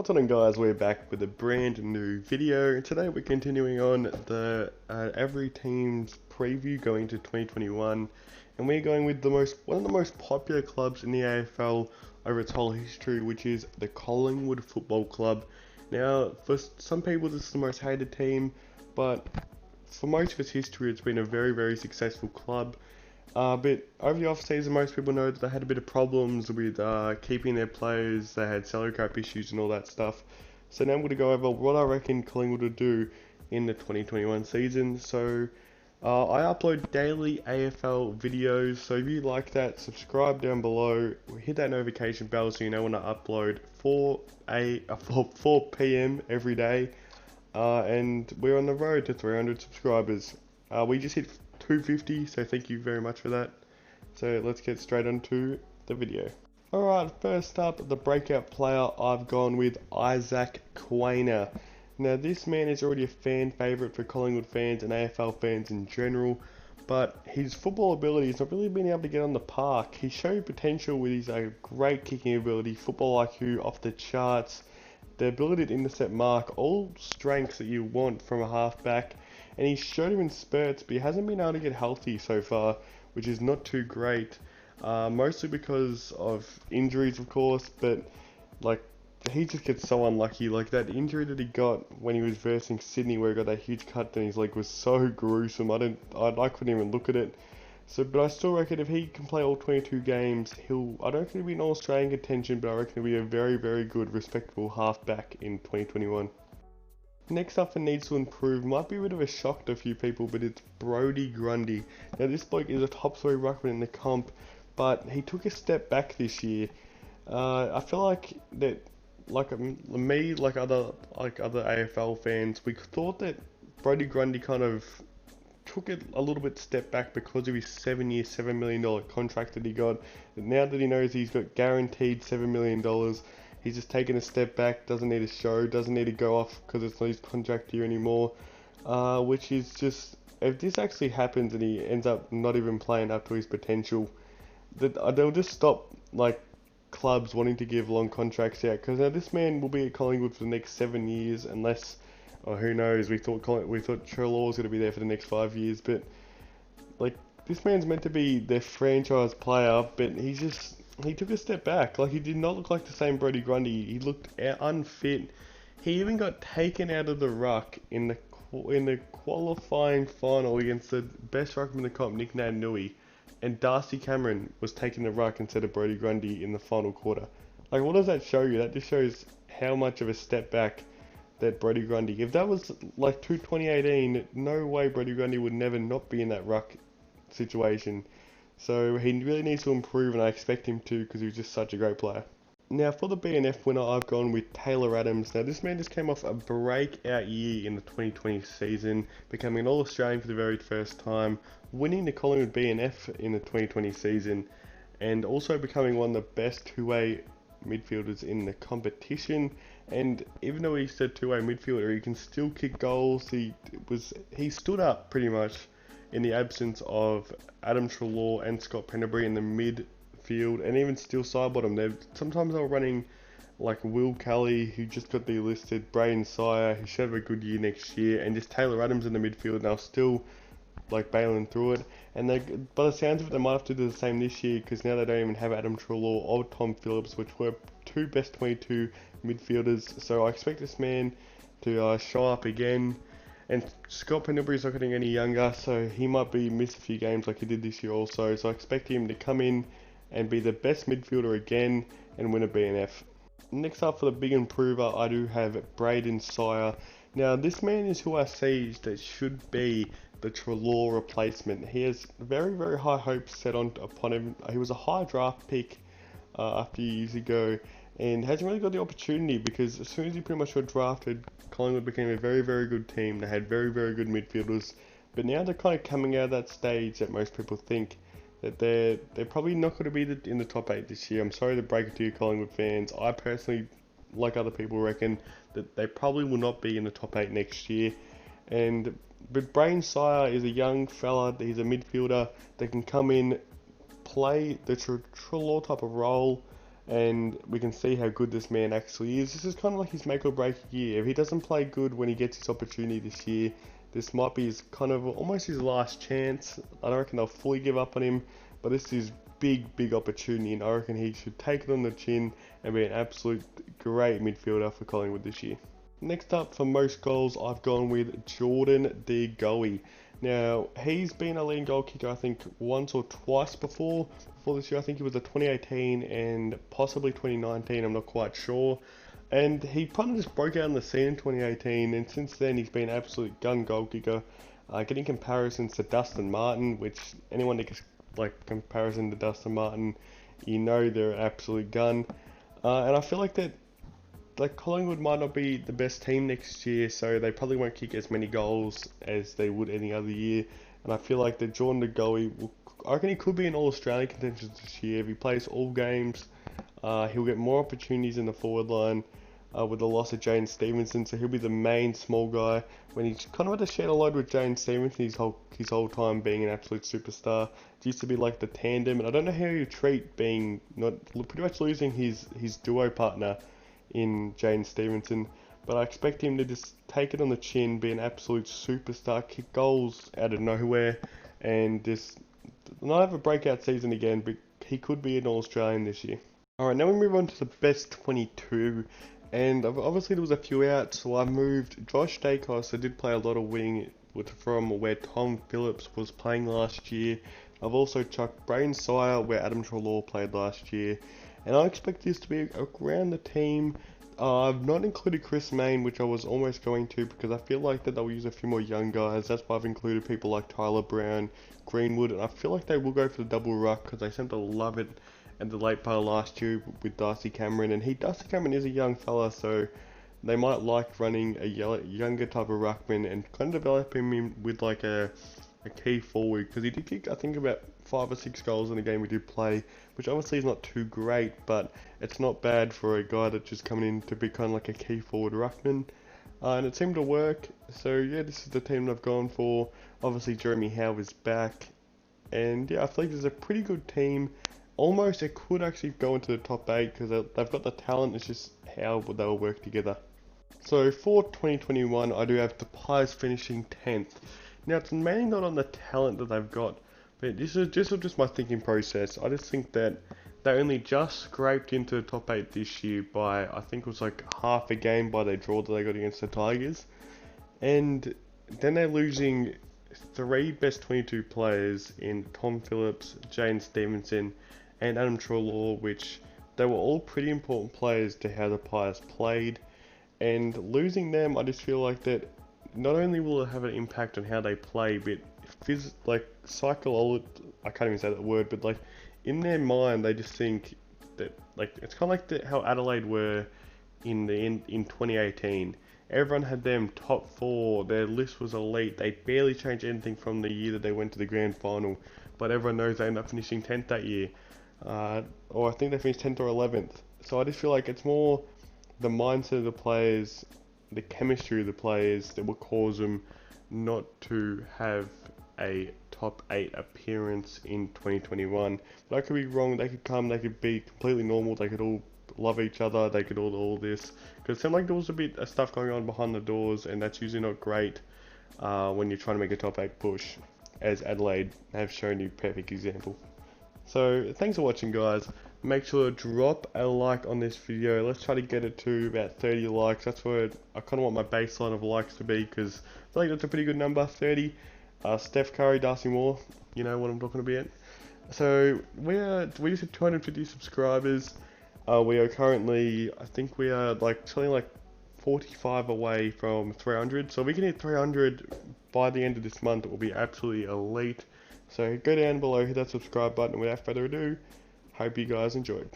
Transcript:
What's on guys, we're back with a brand new video. Today we're continuing on the every team's preview going to 2021, and we're going with one of the most popular clubs in the AFL over its whole history, which is the Collingwood Football Club. Now for some people this is the most hated team, but for most of its history it's been a very successful club. But over the off season, most people know that they had a bit of problems with keeping their players. They had salary cap issues and all that stuff. So now I'm going to go over what I reckon Collingwood will do in the 2021 season. So I upload daily AFL videos. So if you like that, subscribe down below. Hit that notification bell so you know when I upload 4 p.m. every day. And we're on the road to 300 subscribers. We just hit 250, so thank you very much for that. So let's get straight onto the video. Alright, first up, the breakout player, I've gone with Isaac Quainer. Now this man is already a fan favourite for Collingwood fans and AFL fans in general, but his football ability has not really been able to get on the park. He showed potential with his great kicking ability, football IQ off the charts, the ability to intercept mark, all strengths that you want from a halfback. And he showed him in spurts, but he hasn't been able to get healthy so far, which is not too great. Mostly because of injuries, of course, but like he just gets so unlucky. Like that injury that he got when he was versing Sydney, where he got that huge cut in his leg, was so gruesome. I couldn't even look at it. So, but I still reckon if he can play all 22 games, I don't think he'll be in All-Australian contention, but I reckon he'll be a very good, respectable halfback in 2021. Next up for needs to improve, might be a bit of a shock to a few people, but it's Brodie Grundy. Now this bloke is a top 3 ruckman in the comp, but he took a step back this year. I feel like that, like me, like other AFL fans, we thought that Brodie Grundy kind of took it a little bit step back because of his 7-year, $7 million contract that he got. And now that he knows he's got guaranteed $7 million, he's just taken a step back, doesn't need a show, doesn't need to go off because it's not his contract year anymore. Which is just, if this actually happens and he ends up not even playing up to his potential, they'll just stop like clubs wanting to give long contracts out. Because now this man will be at Collingwood for the next 7 years, unless, or who knows, we thought Trelaw was going to be there for the next 5 years, but like this man's meant to be their franchise player, but he took a step back. Like he did not look like the same Brodie Grundy. He looked unfit. He even got taken out of the ruck in the qualifying final against the best ruckman in the comp, Nick Naitanui, and Darcy Cameron was taking the ruck instead of Brodie Grundy in the final quarter. Like what does that show you? That just shows how much of a step back that Brodie Grundy. If that was like 2018, no way Brodie Grundy would never not be in that ruck situation. So he really needs to improve, and I expect him to because he was just such a great player. Now for the BNF winner, I've gone with Taylor Adams. Now this man just came off a breakout year in the 2020 season, becoming an All-Australian for the very first time, winning the Collingwood BNF in the 2020 season, and also becoming one of the best two-way midfielders in the competition. And even though he's a two-way midfielder, he can still kick goals. He stood up pretty much in the absence of Adam Treloar and Scott Penderbury in the midfield, and even Steele Sidebottom. Sometimes they're running like Will Kelly, who just got delisted, Braden Sire, who should have a good year next year, and just Taylor Adams in the midfield, and they're still like bailing through it. And by the sounds of it, they might have to do the same this year, because now they don't even have Adam Treloar or Tom Phillips, which were two best 22 midfielders. So I expect this man to show up again. And Scott Pendlebury's not getting any younger, so he might miss a few games like he did this year also. So I expect him to come in and be the best midfielder again and win a BNF. Next up for the big improver, I do have Braden Sire. Now this man is who I see that should be the Treloar replacement. He has very high hopes set upon him. He was a high draft pick a few years ago, and hasn't really got the opportunity because as soon as he pretty much got drafted, Collingwood became a very good team. They had very good midfielders, but now they're kind of coming out of that stage that most people think that they're probably not going to be in the top 8 this year. I'm sorry to break it to you Collingwood fans. I personally, like other people, reckon that they probably will not be in the top 8 next year. But Braden Sire is a young fella. He's a midfielder that can come in, play the Treloar type of role, and we can see how good this man actually is. This is kind of like his make or break year. If he doesn't play good when he gets his opportunity this year, this might be his kind of almost his last chance. I don't reckon they'll fully give up on him, but this is big opportunity, and I reckon he should take it on the chin and be an absolute great midfielder for Collingwood this year. Next up, for most goals, I've gone with Jordan De Goey. Now, he's been a leading goal kicker, I think, once or twice before this year. I think he was a 2018 and possibly 2019, I'm not quite sure. And he kind of just broke out in the scene in 2018, and since then he's been an absolute gun goal kicker, getting comparisons to Dustin Martin, which anyone that gets like comparison to Dustin Martin, you know they're an absolute gun. And I feel like that, like, Collingwood might not be the best team next year, so they probably won't kick as many goals as they would any other year. And I feel like that Jordan De Goey, I reckon he could be in All-Australian contention this year. If he plays all games, he'll get more opportunities in the forward line with the loss of Jane Stevenson, so he'll be the main small guy when he's kind of had to share a load with Jane Stevenson his whole time being an absolute superstar. It used to be like the tandem, and I don't know how you treat being pretty much losing his duo partner in Jane Stevenson, but I expect him to just take it on the chin, be an absolute superstar, kick goals out of nowhere, and just not have a breakout season again, but he could be an All-Australian this year. Alright, now we move on to the best 22, and obviously there was a few out, so I moved Josh Dacos. I did play a lot of wing from where Tom Phillips was playing last year. I've also chucked Brain Sire where Adam Treloar played last year, and I expect this to be around the team. I've not included Chris Mayne, which I was almost going to, because I feel like that they'll use a few more young guys. That's why I've included people like Tyler Brown, Greenwood, and I feel like they will go for the double ruck because they seem to love it at the late part of last year with Darcy Cameron, and Darcy Cameron is a young fella, so they might like running a younger type of ruckman and kind of developing him with like a key forward, because he did kick, I think, about 5 or 6 goals in a game we did play, which obviously is not too great, but it's not bad for a guy that's just coming in to be kind of like a key forward ruckman. And it seemed to work, so yeah, this is the team that I've gone for. Obviously Jeremy Howe is back, and yeah, I feel like this is a pretty good team. Almost it could actually go into the top 8 because they've got the talent, it's just how they'll work together. So for 2021, I do have the Pies finishing 10th. Now, it's mainly not on the talent that they've got, but this is just my thinking process. I just think that they only just scraped into the top 8 this year by, I think it was like half a game by their draw that they got against the Tigers. And then they're losing 3 best 22 players in Tom Phillips, Jane Stevenson, and Adam Treloar, which they were all pretty important players to how the Pies played. And losing them, I just feel like that not only will it have an impact on how they play, but psychological, I can't even say that word, but like in their mind, they just think that, like, it's kind of like how Adelaide were in 2018. Everyone had them top 4, their list was elite, they barely changed anything from the year that they went to the grand final, but everyone knows they ended up finishing 10th that year, or I think they finished 10th or 11th. So I just feel like it's more the mindset of the players, the chemistry of the players that will cause them not to have a top 8 appearance in 2021. But I could be wrong, they could come, they could be completely normal, they could all love each other, they could all this. Because it seemed like there was a bit of stuff going on behind the doors, and that's usually not great when you're trying to make a top 8 push, as Adelaide have shown you perfect example. So thanks for watching, guys. Make sure to drop a like on this video. Let's try to get it to about 30 likes. That's where I kind of want my baseline of likes to be, because I feel like that's a pretty good number, 30. Steph Curry, Darcy Moore, you know what I'm talking about. So we just have 250 subscribers. We are currently, I think we are something like 45 away from 300. So if we can hit 300 by the end of this month, it will be absolutely elite. So go down below, hit that subscribe button. Without further ado, hope you guys enjoyed.